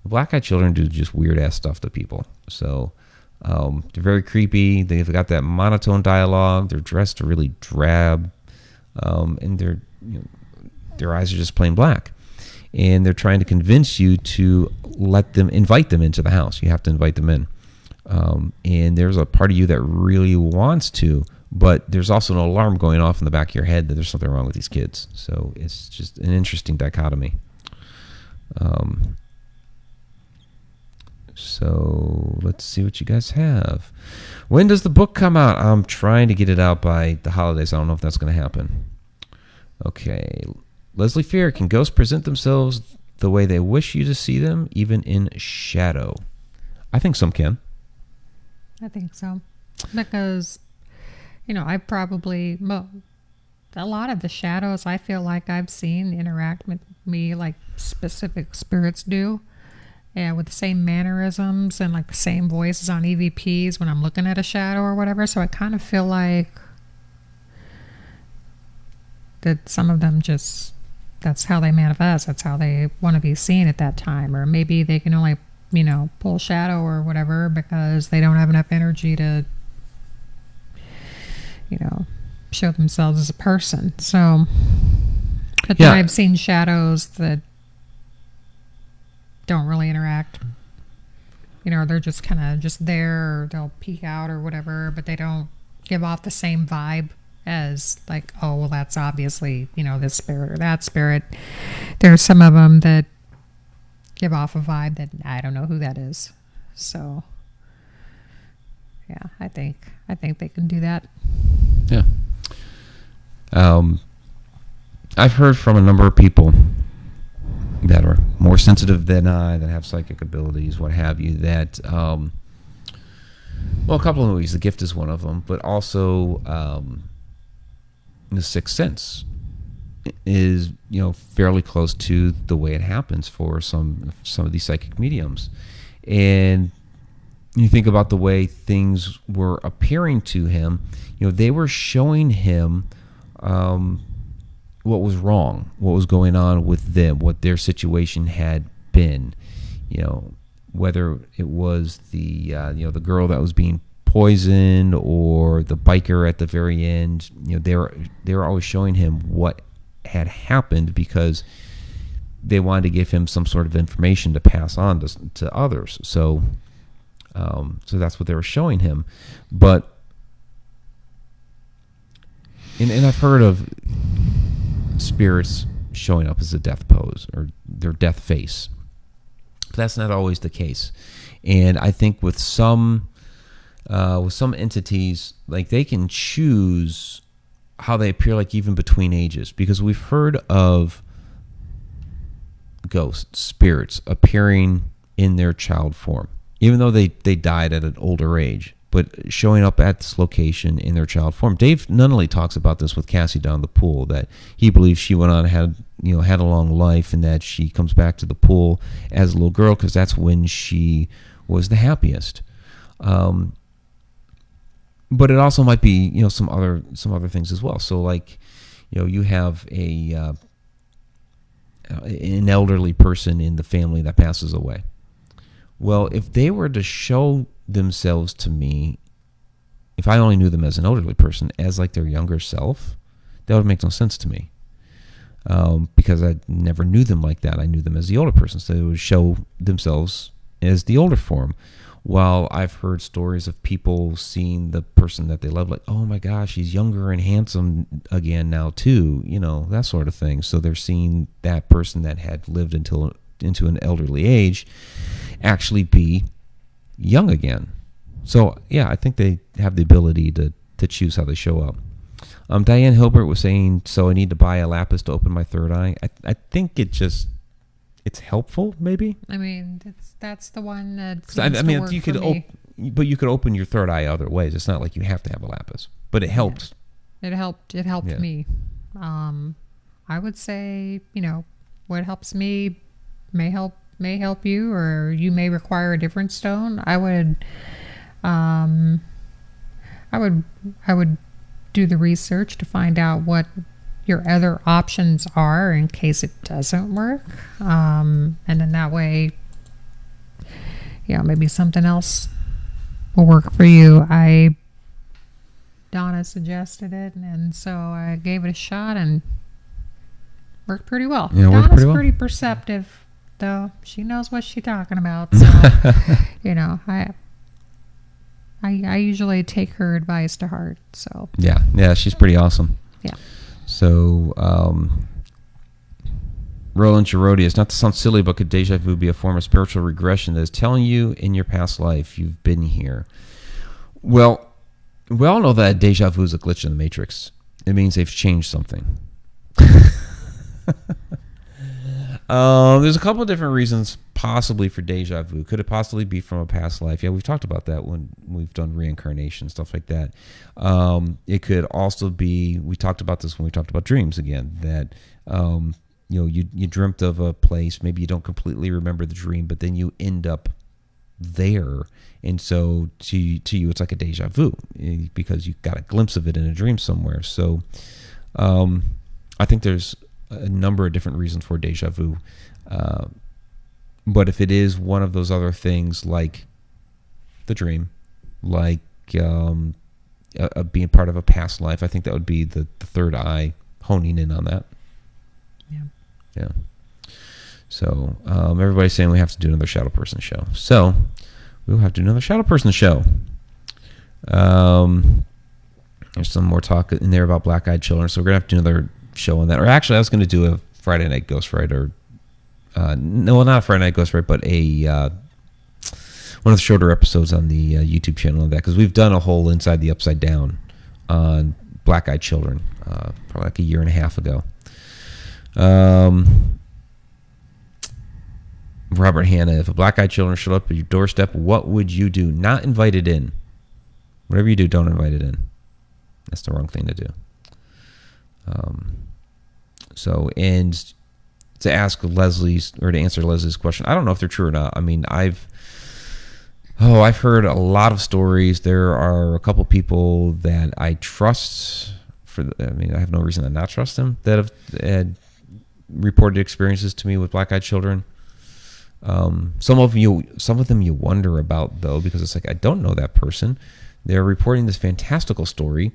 Black-eyed children do just weird-ass stuff to people. So they're very creepy. They've got that monotone dialogue. They're dressed really drab. And their eyes are just plain black. And they're trying to convince you to invite them into the house. You have to invite them in. And there's a part of you that really wants to, but there's also an alarm going off in the back of your head that there's something wrong with these kids. So it's just an interesting dichotomy. So let's see what you guys have. When does the book come out? I'm trying to get it out by the holidays. I don't know if that's going to happen. Okay. Leslie Fear, can ghosts present themselves the way they wish you to see them, even in shadow? I think some can. I think so. Because, I've probably, a lot of the shadows I feel like I've seen interact with me like specific spirits do. Yeah, with the same mannerisms and like the same voices on EVPs when I'm looking at a shadow or whatever. So I kind of feel like that some of them that's how they manifest. That's how they want to be seen at that time. Or maybe they can only, pull shadow or whatever because they don't have enough energy to, show themselves as a person. So, but then I've seen shadows that don't really interact. They're just kind of just there, or they'll peek out or whatever, but they don't give off the same vibe as like, oh, well, that's obviously, this spirit or that spirit. There's some of them that give off a vibe that I don't know who that is. So Yeah, I think they can do that. Yeah. I've heard from a number of people that are more sensitive than I, that have psychic abilities, what have you, that, well, a couple of movies, The Gift is one of them, but also The Sixth Sense is, fairly close to the way it happens for some of these psychic mediums. And you think about the way things were appearing to him, they were showing him what was wrong, what was going on with them, what their situation had been, whether it was the the girl that was being poisoned or the biker at the very end. They were always showing him what had happened because they wanted to give him some sort of information to pass on to others. So that's what they were showing him. But and I've heard of spirits showing up as a death pose or their death face. But that's not always the case. And I think with some entities, like, they can choose how they appear, like even between ages, because we've heard of ghosts, spirits appearing in their child form, even though they died at an older age, but showing up at this location in their child form. Dave Nunnally talks about this with Cassie down the pool, that he believes she went on and had a long life, and that she comes back to the pool as a little girl because that's when she was the happiest. But it also might be, some other things as well. So, like, you have an elderly person in the family that passes away. Well, if they were to show themselves to me, if I only knew them as an elderly person, as like their younger self, that would make no sense to me. Because I never knew them like that. I knew them as the older person. So they would show themselves as the older form. While I've heard stories of people seeing the person that they love, like, oh my gosh, he's younger and handsome again now too, that sort of thing. So they're seeing that person that had lived into an elderly age actually be young again. So yeah, I think they have the ability to choose how they show up. Diane Hilbert was saying, so I need to buy a lapis to open my third eye. I think it's helpful, maybe. I mean, that's the one that you could but you could open your third eye other ways. It's not like you have to have a lapis, but it helps. Yeah. It helped me. I would say, what helps me may help you, or you may require a different stone. I would do the research to find out what your other options are in case it doesn't work. And then that way, maybe something else will work for you. Donna suggested it, and so I gave it a shot and worked pretty well. Yeah, Donna's pretty perceptive, though. She knows what she's talking about. So, I usually take her advice to heart. So yeah, she's pretty awesome. Yeah. So, Roland Girodius, not to sound silly, but could deja vu be a form of spiritual regression that is telling you in your past life you've been here? Well, we all know that deja vu is a glitch in the matrix. It means they've changed something. There's a couple of different reasons possibly for deja vu. Could it possibly be from a past life? Yeah, we've talked about that when we've done reincarnation, stuff like that. It could also be, we talked about this when we talked about dreams again, that you dreamt of a place, maybe you don't completely remember the dream, but then you end up there, and so to you it's like a deja vu because you got a glimpse of it in a dream somewhere. So I think there's a number of different reasons for deja vu, but if it is one of those other things like the dream, like being part of a past life, I think that would be the third eye honing in on that. Yeah. So everybody's saying we have to do another shadow person show. So we'll have to do another shadow person show. There's some more talk in there about black-eyed children, so we're gonna have to do another show on that. Or actually, I was gonna do a Friday Night Ghost Ride, or no, not a Friday Night Ghost Ride, but a one of the shorter episodes on the YouTube channel of that, because we've done a whole Inside the Upside Down on black-eyed children, probably like a year and a half ago. Robert Hanna, if a black-eyed children showed up at your doorstep, what would you do? Not invited in. Whatever you do, don't invite it in. That's the wrong thing to do. So, and to ask Leslie's, or to answer Leslie's question, I don't know if they're true or not. I mean, I've heard a lot of stories. There are a couple people that I trust. I have no reason to not trust them, that have had reported experiences to me with black-eyed children. Some of them you wonder about, though, because it's like, I don't know that person. They're reporting this fantastical story,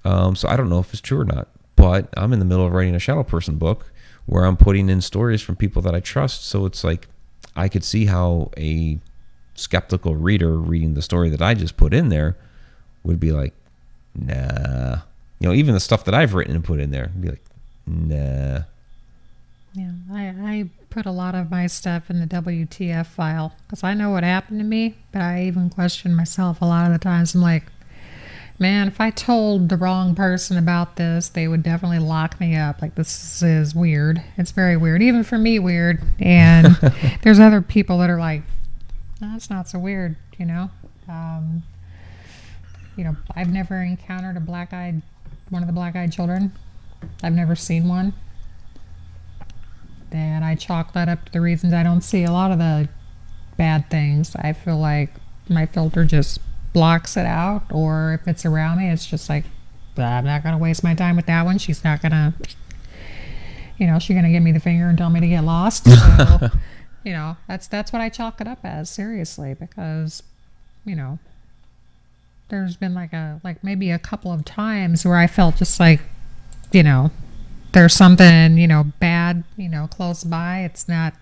so I don't know if it's true or not. But I'm in the middle of writing a shadow person book where I'm putting in stories from people that I trust. So it's like, I could see how a skeptical reader reading the story that I just put in there would be like, nah. Even the stuff that I've written and put in there would be like, nah. Yeah, I put a lot of my stuff in the WTF file because I know what happened to me, but I even question myself a lot of the times. I'm like, man, if I told the wrong person about this, they would definitely lock me up. Like, this is weird. It's very weird. Even for me, weird. And there's other people that are like, no, that's not so weird, I've never encountered one of the black-eyed children. I've never seen one. And I chalk that up to the reasons I don't see a lot of the bad things. I feel like my filter just blocks it out, or if it's around me, it's just like, I'm not going to waste my time with that one. She's not going to, she's going to give me the finger and tell me to get lost. So, that's what I chalk it up as, seriously, because, there's been maybe a couple of times where I felt just like, there's something, bad, close by. It's not,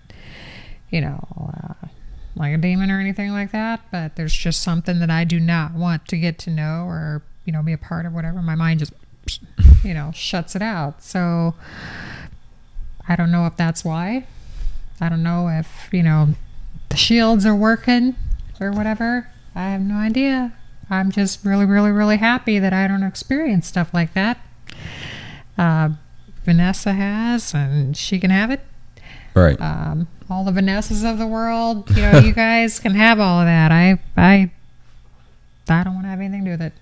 like a demon or anything like that, but there's just something that I do not want to get to know or, be a part of, whatever. My mind just, shuts it out. So I don't know if that's why. I don't know if, the shields are working or whatever. I have no idea. I'm just really, really, really happy that I don't experience stuff like that. Vanessa has, and she can have it. Right. All the Vanessas of the world, you guys can have all of that. I don't want to have anything to do with it.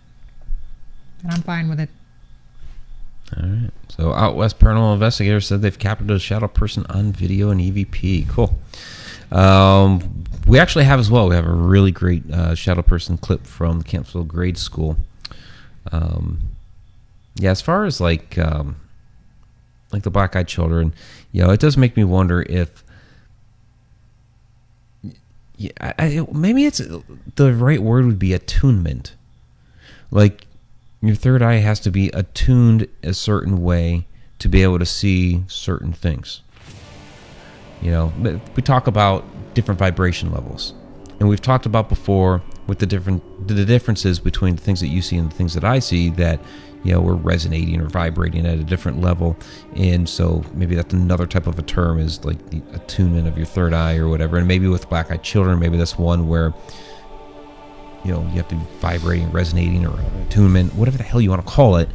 And I'm fine with it. All right. So Out West Paranormal Investigator said they've captured a shadow person on video and EVP. Cool. We actually have as well. We have a really great shadow person clip from the Campbellsville Grade School. As far as like the black-eyed children, it does make me wonder if maybe it's the right word would be attunement. Like, your third eye has to be attuned a certain way to be able to see certain things. We talk about different vibration levels, and we've talked about before with the differences between the things that you see and the things that I see, that we're resonating or vibrating at a different level. And so maybe that's another type of a term, is like the attunement of your third eye or whatever. And maybe with black-eyed children, maybe that's one where you have to be vibrating, resonating, or attunement, whatever the hell you want to call it,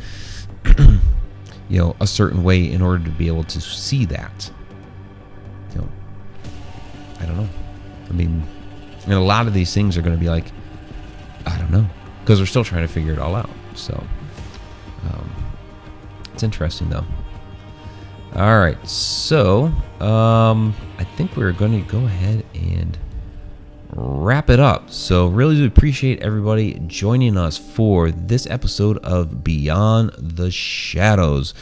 a certain way in order to be able to see that. I don't know. I mean, and a lot of these things are going to be like, I don't know, because we're still trying to figure it all out. So it's interesting, though. All right, so I think we're going to go ahead and wrap it up. So really do appreciate everybody joining us for this episode of Beyond the Shadows.